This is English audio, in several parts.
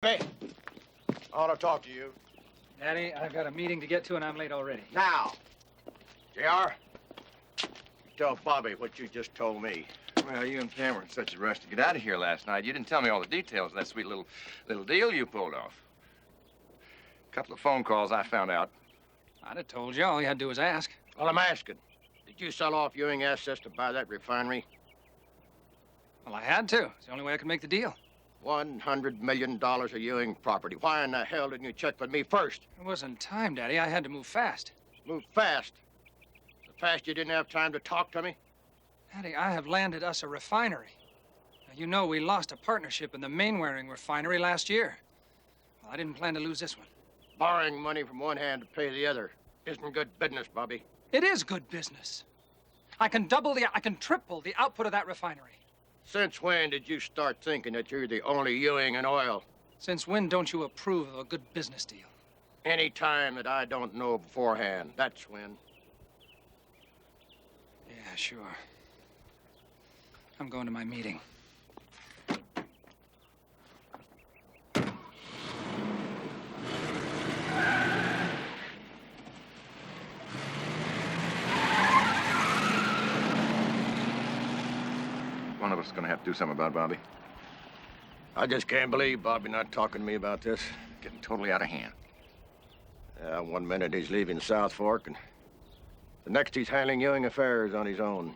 Hey, I want to talk to you. Daddy, I've got a meeting to get to, and I'm late already. Now, JR, tell Bobby what you just told me. Well, you and Pam were in such a rush to get out of here last night. You didn't tell me all the details of that sweet little deal you pulled off. A couple of phone calls, I found out. I'd have told you. All you had to do was ask. Well, I'm asking, did you sell off Ewing assets to buy that refinery? Well, I had to. It's the only way I could make the deal. $100 million of Ewing property. Why in the hell didn't you check with me first? It wasn't time, Daddy. I had to move fast. Move fast. So fast you didn't have time to talk to me? Daddy, I have landed us a refinery. Now, you know we lost a partnership in the Mainwaring refinery last year. Well, I didn't plan to lose this one. Borrowing money from one hand to pay the other isn't good business, Bobby. It is good business. I can triple the output of that refinery. Since when did you start thinking that you're the only Ewing in oil? Since when don't you approve of a good business deal? Any time that I don't know beforehand, that's when. Yeah, sure. I'm going to my meeting. One of us is going to have to do something about Bobby. I just can't believe Bobby not talking to me about this. Getting totally out of hand. Yeah, one minute he's leaving South Fork, and the next he's handling Ewing affairs on his own.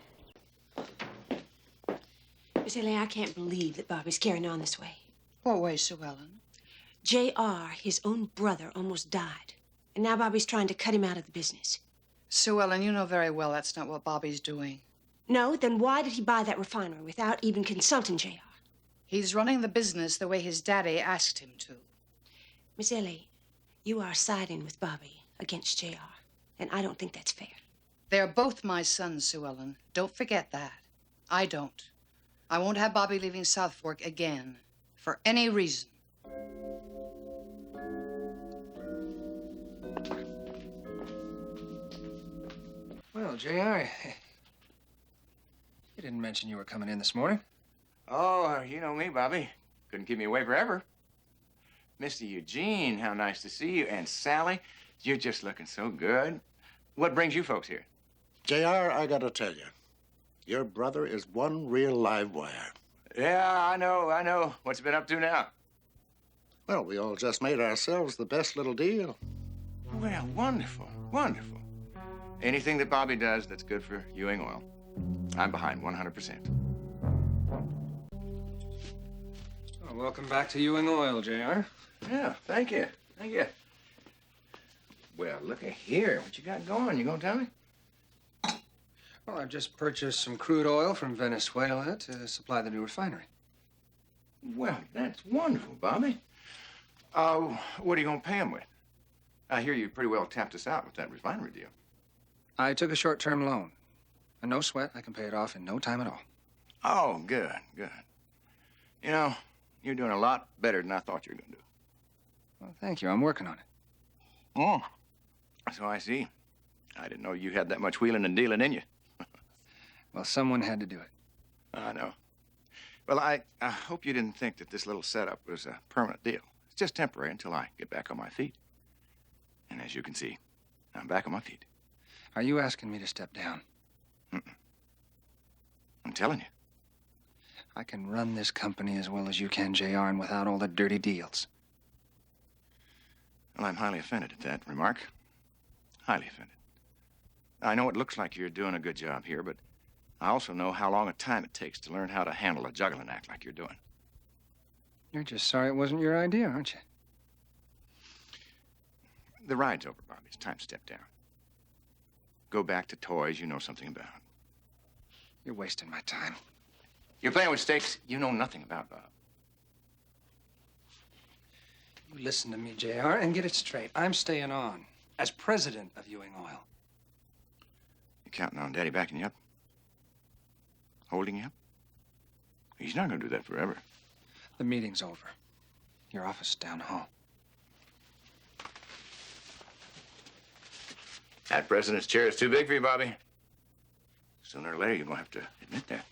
Miss Ellie, I can't believe that Bobby's carrying on this way. What way, Sue Ellen? J.R., his own brother, almost died. And now Bobby's trying to cut him out of the business. Sue Ellen, you know very well that's not what Bobby's doing. No, then why did he buy that refinery without even consulting J.R.? He's running the business the way his daddy asked him to. Miss Ellie, you are siding with Bobby against J.R., and I don't think that's fair. They're both my sons, Sue Ellen. Don't forget that. I don't. I won't have Bobby leaving South Fork again, for any reason. Well, J.R., you didn't mention you were coming in this morning. Oh, you know me, Bobby. Couldn't keep me away forever. Mr. Eugene, how nice to see you. And Sally, you're just looking so good. What brings you folks here? JR, I gotta tell you, your brother is one real live wire. Yeah, I know. What's he been up to now? Well, we all just made ourselves the best little deal. Well, wonderful. Anything that Bobby does that's good for Ewing Oil, I'm behind 100%. Well, welcome back to Ewing Oil, J.R. Yeah, thank you. Well, look at here. What you got going? You gonna tell me? Well, I've just purchased some crude oil from Venezuela to supply the new refinery. Well, that's wonderful, Bobby. What are you gonna pay him with? I hear you pretty well tapped us out with that refinery deal. I took a short-term loan. And no sweat, I can pay it off in no time at all. Oh, good. You know, you're doing a lot better than I thought you were gonna do. Well, thank you. I'm working on it. Oh, so I see. I didn't know you had that much wheeling and dealing in you. Well, someone had to do it. I know. Well, I hope you didn't think that this little setup was a permanent deal. It's just temporary until I get back on my feet. And as you can see, I'm back on my feet. Are you asking me to step down? I'm telling you. I can run this company as well as you can, J.R., and without all the dirty deals. Well, I'm highly offended at that remark. Highly offended. I know it looks like you're doing a good job here, but I also know how long a time it takes to learn how to handle a juggling act like you're doing. You're just sorry it wasn't your idea, aren't you? The ride's over, Bobby. It's time to step down. Go back to toys you know something about. You're wasting my time. You're playing with stakes you know nothing about, Bob. You listen to me, J.R., and get it straight. I'm staying on as president of Ewing Oil. You counting on Daddy backing you up? Holding you up? He's not gonna do that forever. The meeting's over. Your office is down the hall. That president's chair is too big for you, Bobby. Sooner or later, you're gonna have to admit that.